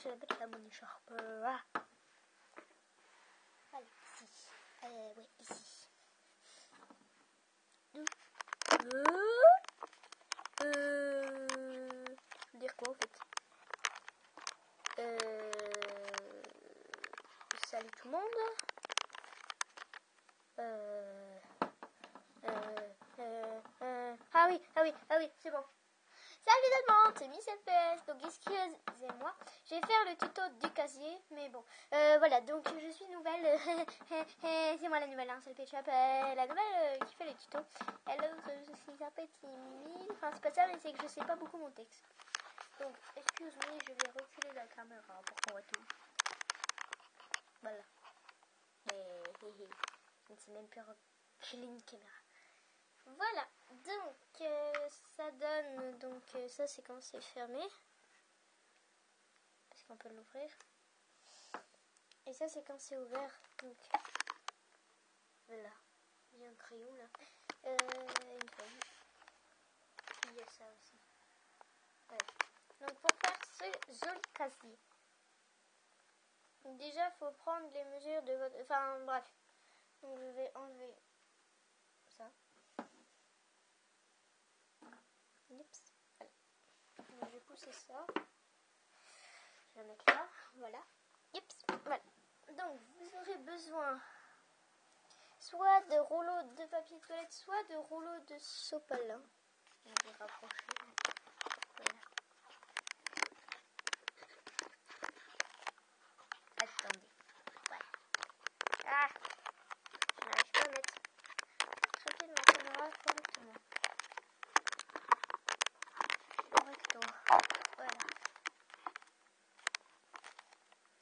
je vais mettre là mon écharpe. Voilà, ici. Oui, ici. Je veux dire quoi en fait? Salut tout le monde. Ah oui, c'est bon. Salut tout le monde, c'est Miss FPS. Donc excusez-moi, je vais faire le tuto du casier, mais bon, voilà. Donc je suis nouvelle. C'est moi la nouvelle, hein, c'est le Pet-Shop, la nouvelle qui fait le tuto. Alors je suis un peu timide. Enfin c'est pas ça, mais c'est que je sais pas beaucoup mon texte. Donc excuse-moi, je vais reculer la caméra pour qu'on voit tout. Voilà. Mais je ne sais même plus reculer une caméra. Voilà, donc ça donne, donc ça c'est quand c'est fermé, parce qu'on peut l'ouvrir, et ça c'est quand c'est ouvert, donc voilà, il y a un crayon là, une feuille, il y a ça aussi, voilà. Donc pour faire ce joli casier, déjà il faut prendre les mesures de votre, enfin bref, donc je vais enlever ça. Oups, voilà. Donc, je vais pousser ça. Je vais mettre là, voilà. Oups, voilà. Donc vous aurez besoin soit de rouleaux de papier toilette, soit de rouleaux de sopalin. Je vais rapprocher. Voilà. Attendez. Voilà. Ah, je n'arrive pas à mettre traiter ma caméra correctement. Correcto. Voilà.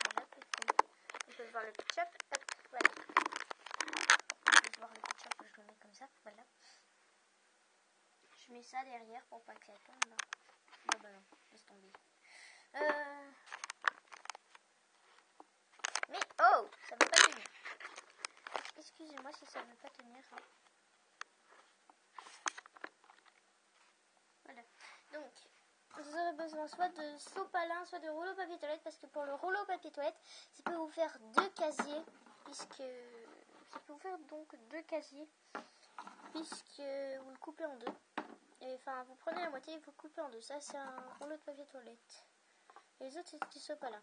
Voilà, on peut voir le ketchup. Hop, voilà. On peut voir le ketchup, je le mets comme ça. Voilà. Je mets ça derrière pour pas que ça tombe. Là. Non, bah non, laisse tomber. Mais oh, ça veut pas tenir. Excusez-moi si ça veut pas tenir. Hein. Voilà. Donc, vous aurez besoin soit de sopalin, soit de rouleau papier toilette, parce que pour le rouleau papier toilette, ça peut vous faire 2 casiers, puisque ça peut vous faire donc 2 casiers, puisque vous le coupez en 2. Et enfin, vous prenez la moitié et vous coupez en 2. Ça, c'est un rouleau de papier toilette. Et les autres, c'est du sopalin.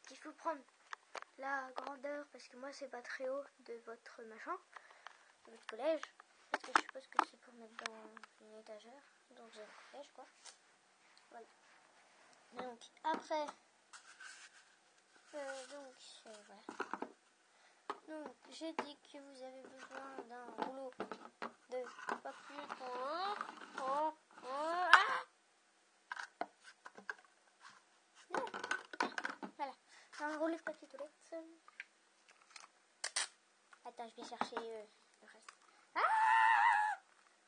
Il faut prendre la grandeur, parce que moi, c'est pas très haut, de votre machin, de votre collège. Parce que je suppose que c'est pour mettre dans une étagère. Donc, j'ai un collège, quoi. Voilà. Donc, après, voilà. Donc, j'ai dit que vous avez besoin d'un rouleau de papier. Voilà, un rouleau de papier toilette. Attends, je vais chercher le reste.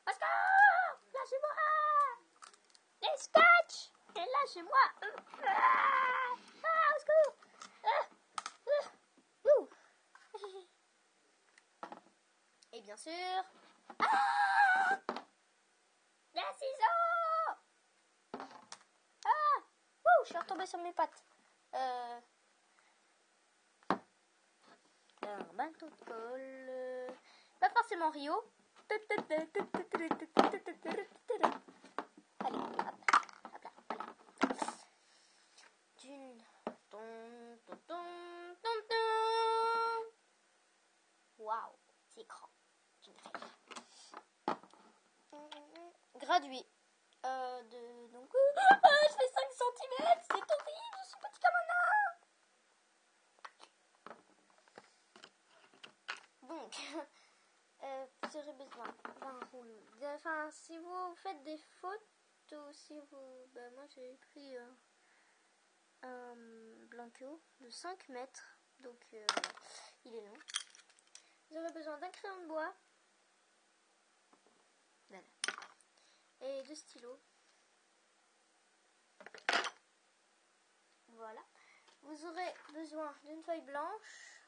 Oscar, lâchez-moi! Les scotch! Et lâchez-moi! Au secours! Et bien sûr... Les ciseaux! Je suis retombée sur mes pattes. Un bateau de colle. Pas forcément Rio. Allez, hop là, voilà. D'une. Waouh, c'est grand. D'une feuille. Gradué. Donc, je fais 5 cm, c'est horrible, je suis petit comme un nain. Donc, vous aurez besoin d'un rouleau. Enfin, si vous faites des fautes, ou si vous... moi, j'ai pris un blanco de 5 mètres, donc il est long. Vous aurez besoin d'un crayon de bois. Voilà. Et 2 stylos. Voilà. Vous aurez besoin d'une feuille blanche.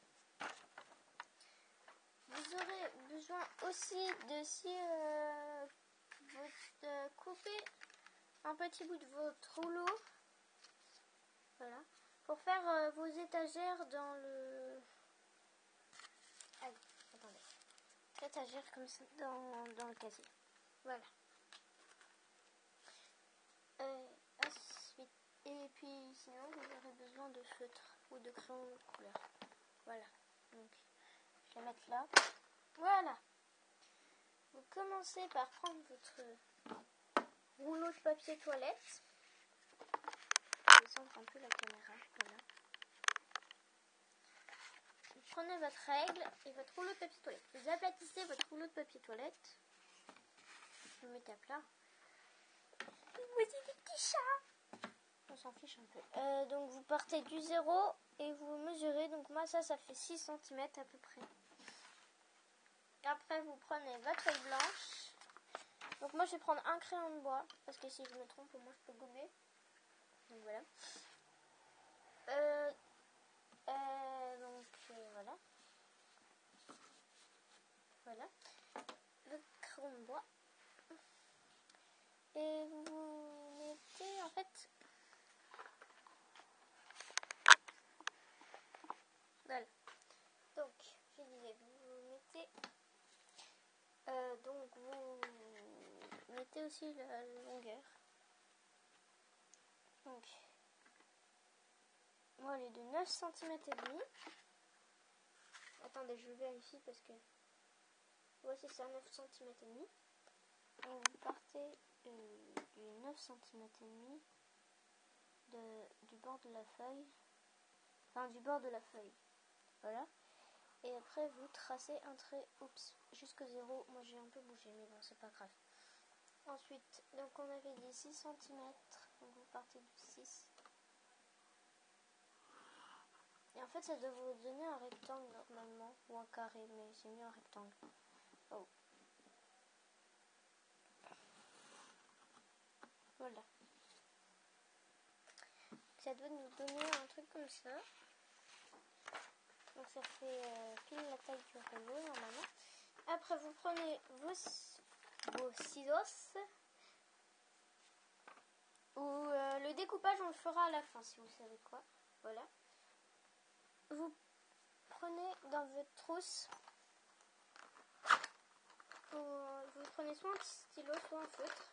Vous aurez besoin aussi de si vous coupez un petit bout de votre rouleau. Voilà. Pour faire vos étagères dans le... Allez, attendez. Étagères comme ça dans le casier. Voilà. Ensuite, et puis sinon vous aurez besoin de feutre ou de crayon de couleur. Voilà. Donc je vais mettre là. Voilà. Vous commencez par prendre votre rouleau de papier toilette. Je vais descendre un peu la caméra. Voilà. Vous prenez votre règle et votre rouleau de papier toilette. Vous aplatissez votre rouleau de papier toilette. Vous le mettez à plat. Voici des petits chats. On s'en fiche un peu. Donc vous partez du 0 et vous mesurez. Donc moi ça fait 6 cm à peu près. Après vous prenez votre feuille blanche. Donc moi je vais prendre un crayon de bois. Parce que si je me trompe, moi je peux gommer. Donc voilà. Voilà. Voilà. Le crayon de bois. Et vous mettez en fait... Voilà. Donc, je disais, vous mettez... donc, vous mettez aussi la longueur. Donc, moi, elle est de 9 cm et demi. Attendez, je vérifie parce que... Ouais, c'est ça, 9 cm et demi. Donc, vous partez du 9 cm et demi du bord de la feuille. Enfin, du bord de la feuille. Voilà. Et après, vous tracez un trait, jusqu'au 0. Moi, j'ai un peu bougé, mais bon, c'est pas grave. Ensuite, donc on avait dit 6 cm. Donc, vous partez du 6. Et en fait, ça doit vous donner un rectangle normalement, ou un carré, mais c'est mieux un rectangle. Oh. Voilà. Ça doit nous donner un truc comme ça. Donc ça fait pile la taille du rouleau normalement. Après vous prenez vos ciseaux. Ou le découpage on le fera à la fin si vous savez quoi. Voilà. Vous prenez dans votre trousse. Vous prenez soit un stylo soit un feutre.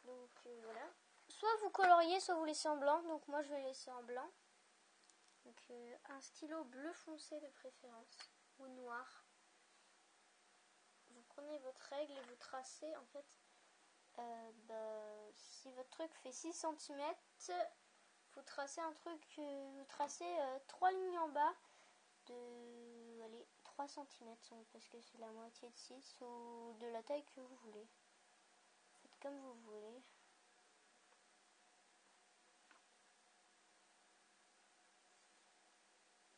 Donc voilà. Soit vous coloriez soit vous laissez en blanc. Donc moi je vais laisser en blanc. Donc un stylo bleu foncé de préférence ou noir. Vous prenez votre règle et vous tracez en fait si votre truc fait 6 cm, vous tracez un truc, vous tracez 3 lignes en bas de 3 cm parce que c'est la moitié de 6 ou de la taille que vous voulez. Faites comme vous voulez.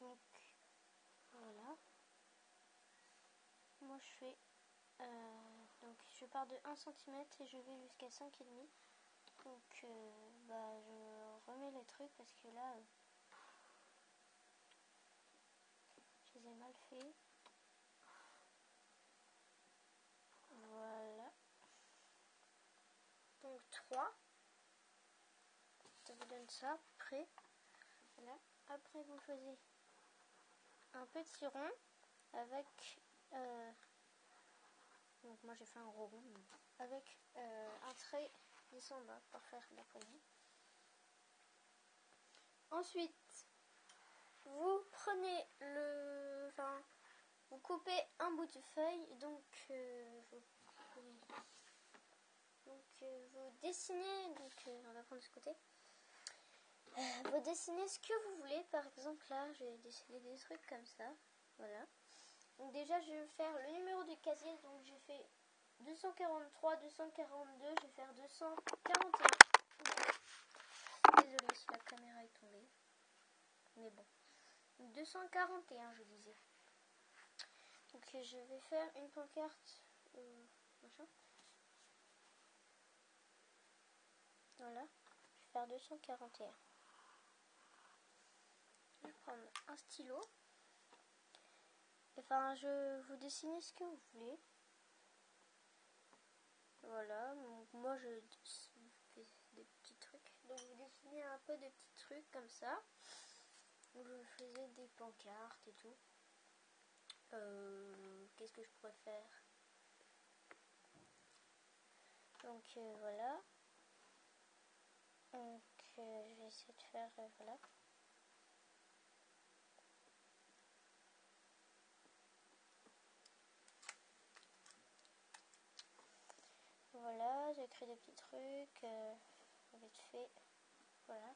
Donc voilà. Moi je fais donc je pars de 1 cm et je vais jusqu'à 5,5. Donc je remets les trucs parce que là je les ai mal fait. Voilà. Donc 3. Ça vous donne ça, prêt. Voilà. Après vous faisiez un petit rond avec donc moi j'ai fait un gros rond avec un trait descendant pour faire la poignée. Ensuite vous prenez vous coupez un bout de feuille, donc vous dessinez, on va prendre ce côté. Vous dessinez ce que vous voulez. Par exemple là j'ai dessiné des trucs comme ça. Voilà. Donc déjà je vais faire le numéro du casier. Donc j'ai fait 243, 242. Je vais faire 241. Désolée si la caméra est tombée. Mais bon. 241 je disais. Donc je vais faire une pancarte. Machin. Voilà. Je vais faire 241. Je vais prendre un stylo. Enfin, je vous dessinez ce que vous voulez. Voilà. Donc, moi, je fais des petits trucs. Donc, vous dessinez un peu des petits trucs comme ça. Donc, je faisais des pancartes et tout. Qu'est-ce que je pourrais faire? Donc voilà. Donc je vais essayer de faire voilà. Voilà, j'ai créé des petits trucs vite fait. Voilà.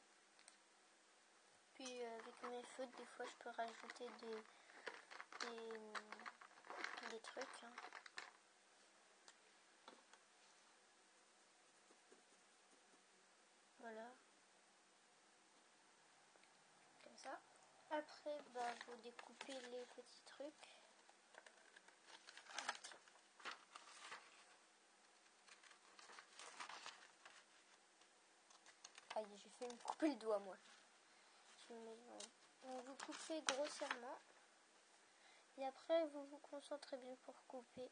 Puis avec mes feutres, des fois je peux rajouter des trucs. Hein. Voilà. Comme ça. Après, bah, vous découpez les petits trucs. Aïe, j'ai fait me couper le doigt, moi. Donc, vous coupez grossièrement. Et après, vous vous concentrez bien pour couper.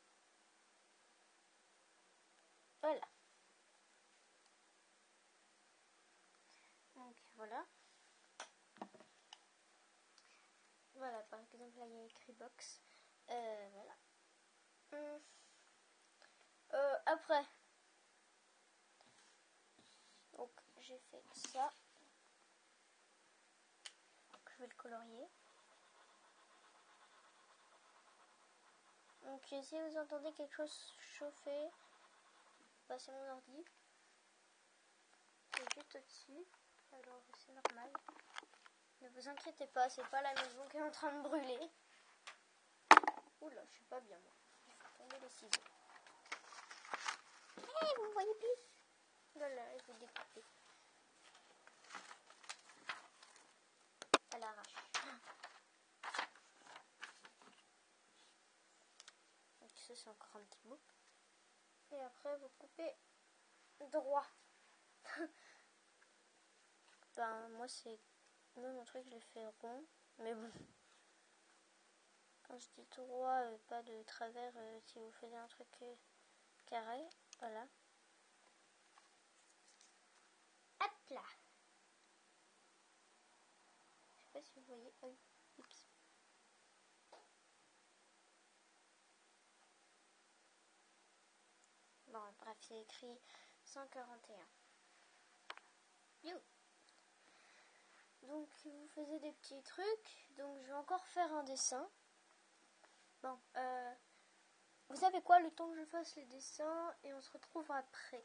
Voilà. Donc, voilà. Voilà, par exemple, là, il y a écrit box. Voilà. Après, donc, j'ai fait ça. Donc, je vais le colorier. Donc, si vous entendez quelque chose chauffer, bah, c'est mon ordi. C'est juste au-dessus. Alors, c'est normal. Ne vous inquiétez pas, c'est pas la maison qui est en train de brûler. Oula, je suis pas bien, moi. Je vais faire tomber les ciseaux. Hey, vous me voyez plus? Voilà, je vais découper. À l'arrache. Donc, ça, c'est encore un petit bout. Et après, vous coupez droit. Ben, moi, c'est... Moi, mon truc, je l'ai fait rond. Mais bon. Quand je dis droit, pas de travers, si vous faisiez un truc carré. Voilà. Hop là. Je sais pas si vous voyez. Oups. Bon, bref, c'est écrit 141. You. Donc, vous faisiez des petits trucs. Donc, je vais encore faire un dessin. Bon, vous savez quoi, le temps que je fasse les dessins et on se retrouve après.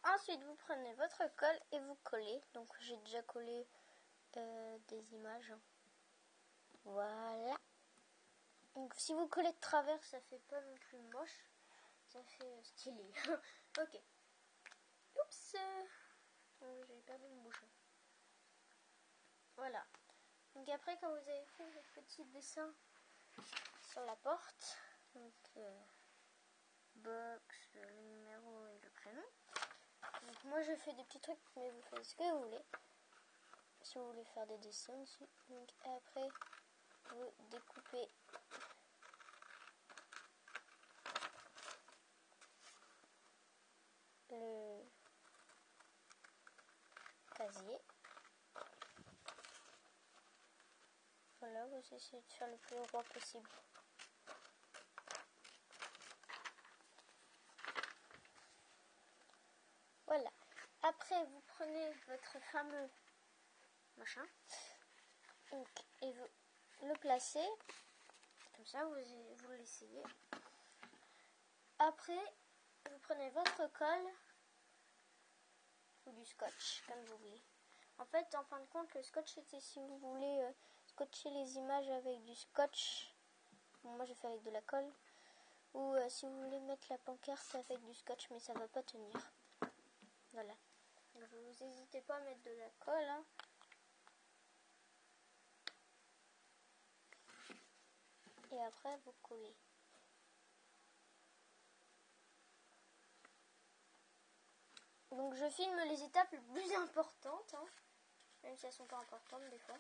Ensuite, vous prenez votre colle et vous collez. Donc, j'ai déjà collé des images. Voilà. Donc, si vous collez de travers, ça fait pas non plus moche. Ça fait stylé. Ok. Oups. J'ai perdu mon bouchon. Voilà. Donc après, quand vous avez fait votre petit dessin sur la porte, donc box, le numéro et le prénom. Donc moi je fais des petits trucs, mais vous faites ce que vous voulez. Si vous voulez faire des dessins dessus. Donc après, vous découpez le casier. Voilà, vous essayez de faire le plus droit possible. Voilà. Après, vous prenez votre fameux machin donc, et vous le placez. Comme ça, vous l'essayez. Après, vous prenez votre colle ou du scotch, comme vous voulez. En fait, en fin de compte, le scotch, c'était si vous voulez scotcher les images avec du scotch. Bon, moi, j'ai fait avec de la colle. Ou si vous voulez mettre la pancarte avec du scotch, mais ça va pas tenir. Voilà. Donc, vous n'hésitez pas à mettre de la colle. Hein. Et après, vous collez. Donc, je filme les étapes les plus importantes. Hein. Même si elles sont pas importantes des fois.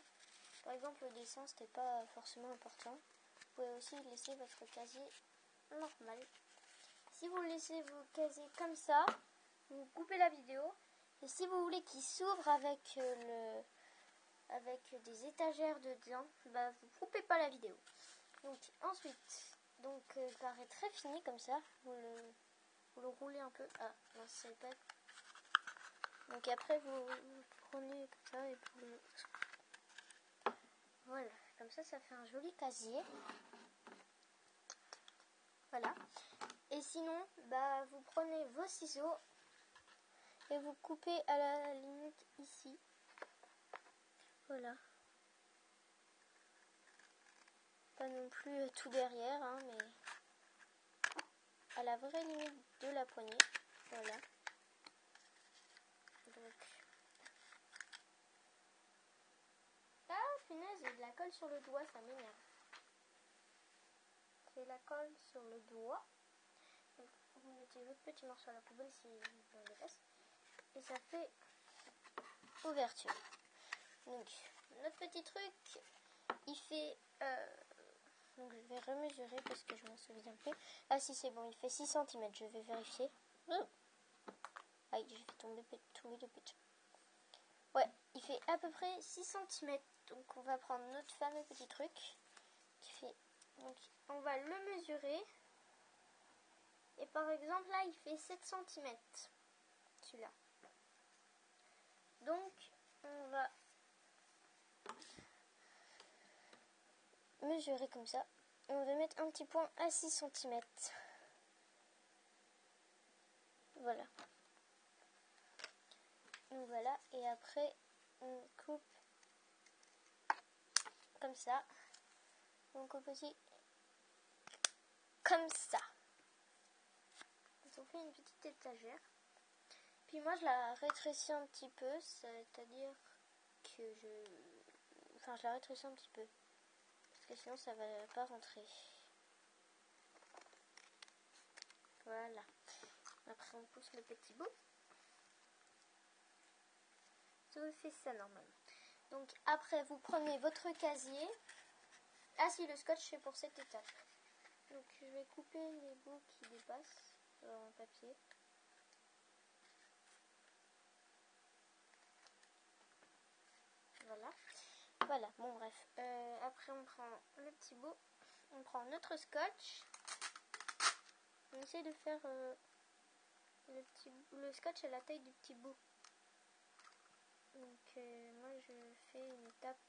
Par exemple, le dessin, c'était pas forcément important. Vous pouvez aussi laisser votre casier normal. Si vous laissez vos casiers comme ça, vous coupez la vidéo Et si vous voulez qu'il s'ouvre avec des étagères dedans, bah vous coupez pas la vidéo. Donc ensuite, il paraît très fini comme ça. Vous le roulez un peu. Ah non, c'est pas. Donc après vous prenez comme ça et voilà, comme ça fait un joli casier. Voilà. Et sinon, bah vous prenez vos ciseaux et vous coupez à la limite ici. Voilà. Pas non plus tout derrière, hein, mais à la vraie limite de la poignée. Voilà. Donc. Ah, punaise, j'ai de la colle sur le doigt, ça m'énerve. J'ai la colle sur le doigt. Donc, vous mettez votre petit morceau à la poubelle si vous en dépasse. Et ça fait ouverture. Donc, notre petit truc, il fait... donc, je vais remesurer parce que je m'en souviens plus. Ah si, c'est bon, il fait 6 cm. Je vais vérifier. Aïe, j'ai fait tomber le petit. Ouais, il fait à peu près 6 cm. Donc, on va prendre notre fameux petit truc qui fait... Donc, on va le mesurer. Et par exemple, là, il fait 7 cm. Celui-là. Donc, on va mesurer comme ça. On va mettre un petit point à 6 cm. Voilà. Donc voilà. Et après, on coupe comme ça. On coupe aussi comme ça. Donc on fait une petite étagère. Puis moi, je la rétrécis un petit peu. C'est-à-dire que je la rétrécis un petit peu. Parce que sinon, ça va pas rentrer. Voilà. Après, on pousse le petit bout. Ça vous fait ça normalement. Donc après, vous prenez votre casier. Ah si, le scotch c'est pour cette étape. Donc je vais couper les bouts qui dépassent en papier. Voilà. Voilà, bon bref. Après on prend le petit bout. On prend notre scotch. On essaie de faire le scotch à la taille du petit bout. Donc moi je fais une étape.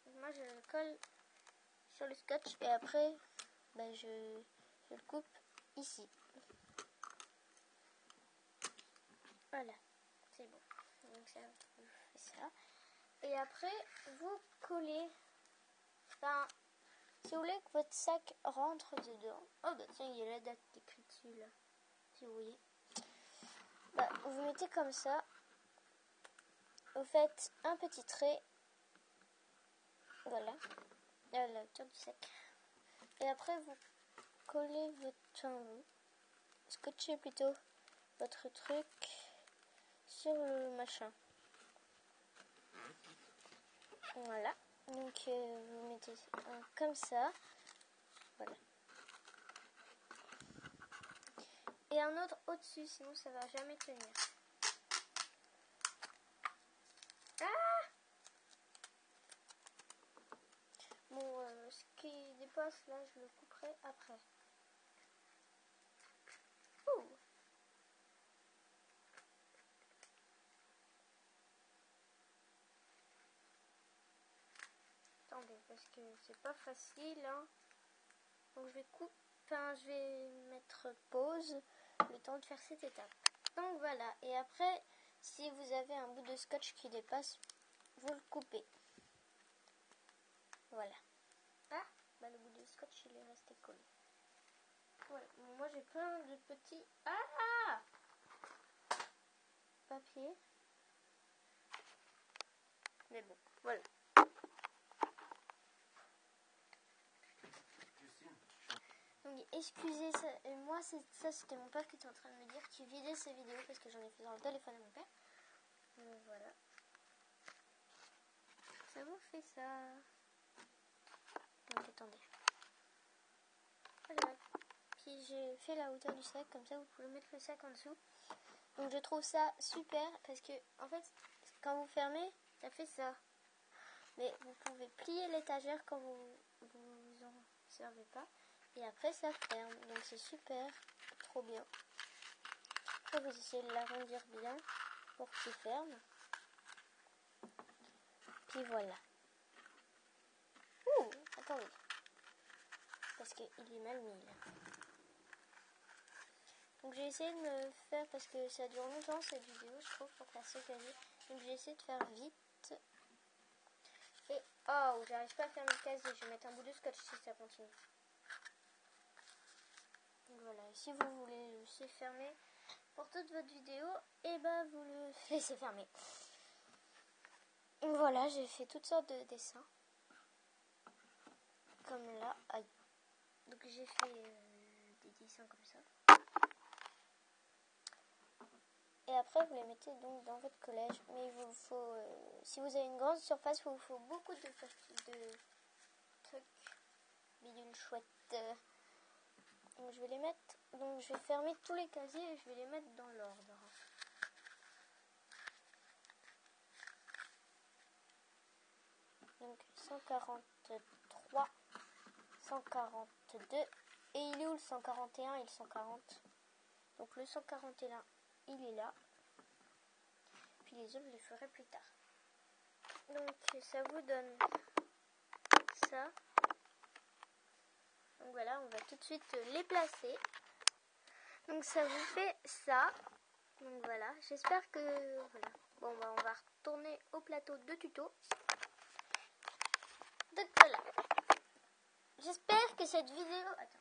Donc, moi je le colle sur le scotch et après je le coupe ici. Voilà, c'est bon. Donc ça, vous faites ça. Et après, vous collez. Enfin, si vous voulez que votre sac rentre dedans. Oh bah tiens, il y a la date écrite dessus là. Si vous voyez. Bah, vous mettez comme ça. Vous faites un petit trait. Voilà. À la hauteur du sac. Et après, vous collez vous scotchez plutôt votre truc sur le machin. Voilà. Donc, vous mettez comme ça. Voilà. Et un autre au-dessus, sinon ça va jamais tenir. Ah bon, ce qui dépasse là, je le couperai après. Ouh. Attendez, parce que c'est pas facile, hein. Donc je vais mettre pause le temps de faire cette étape. Donc voilà, et après, si vous avez un bout de scotch qui dépasse, vous le coupez. Voilà. Ah, bah le bout de scotch il est resté collé. Voilà, moi j'ai plein de petits papier. Mais bon, voilà. Donc excusez ça, et moi c'était mon père qui était en train de me dire qu'il vidait ses vidéos parce que j'en ai fait dans le téléphone à mon père. Donc voilà. Ça vous fait ça. Donc attendez. Voilà. Puis j'ai fait la hauteur du sac, comme ça vous pouvez mettre le sac en dessous. Donc je trouve ça super parce que en fait quand vous fermez ça fait ça. Mais vous pouvez plier l'étagère quand vous en servez pas. Et après ça ferme. Donc c'est super. Trop bien. Après vous essayez de l'arrondir bien pour qu'il ferme. Puis voilà. Ouh, attendez. Parce qu'il est mal mis là. Donc j'ai essayé de me faire, parce que ça dure longtemps cette vidéo je trouve, pour faire ce casier. Donc j'ai essayé de faire vite. Et oh, j'arrive pas à fermer le casier, je vais mettre un bout de scotch si ça continue. Donc voilà, et si vous voulez le laisser fermer pour toute votre vidéo, et ben vous le laissez fermer. Donc voilà, j'ai fait toutes sortes de dessins. Comme là, aïe. Donc j'ai fait des dessins comme ça. Et après vous les mettez donc dans votre collège. Mais il vous faut, si vous avez une grande surface, il vous faut beaucoup de trucs bidules chouettes. Donc je vais les mettre, donc je vais fermer tous les casiers et je vais les mettre dans l'ordre. Donc 143, 142, et il est où le 141 et le 140? Donc le 141, il est là. Puis les autres, je les ferai plus tard. Donc ça vous donne ça. Donc voilà, on va tout de suite les placer. Donc ça vous fait ça. Donc voilà, j'espère que... Voilà. Bon, bah, on va retourner au plateau de tuto. Donc voilà. J'espère que cette vidéo... Attends.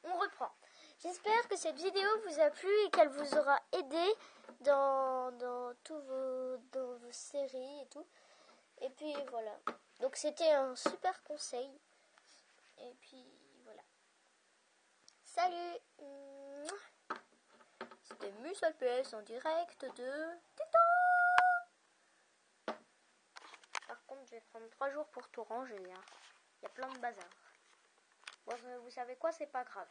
On reprend. J'espère que cette vidéo vous a plu et qu'elle vous aura aidé dans vos séries et tout. Et puis voilà. Donc c'était un super conseil. Et puis voilà. Salut. C'était MusLPS en direct de Tétan. Par contre, je vais prendre 3 jours pour tout ranger. Hein. Il y a plein de bazar. Bon, vous savez quoi, c'est pas grave.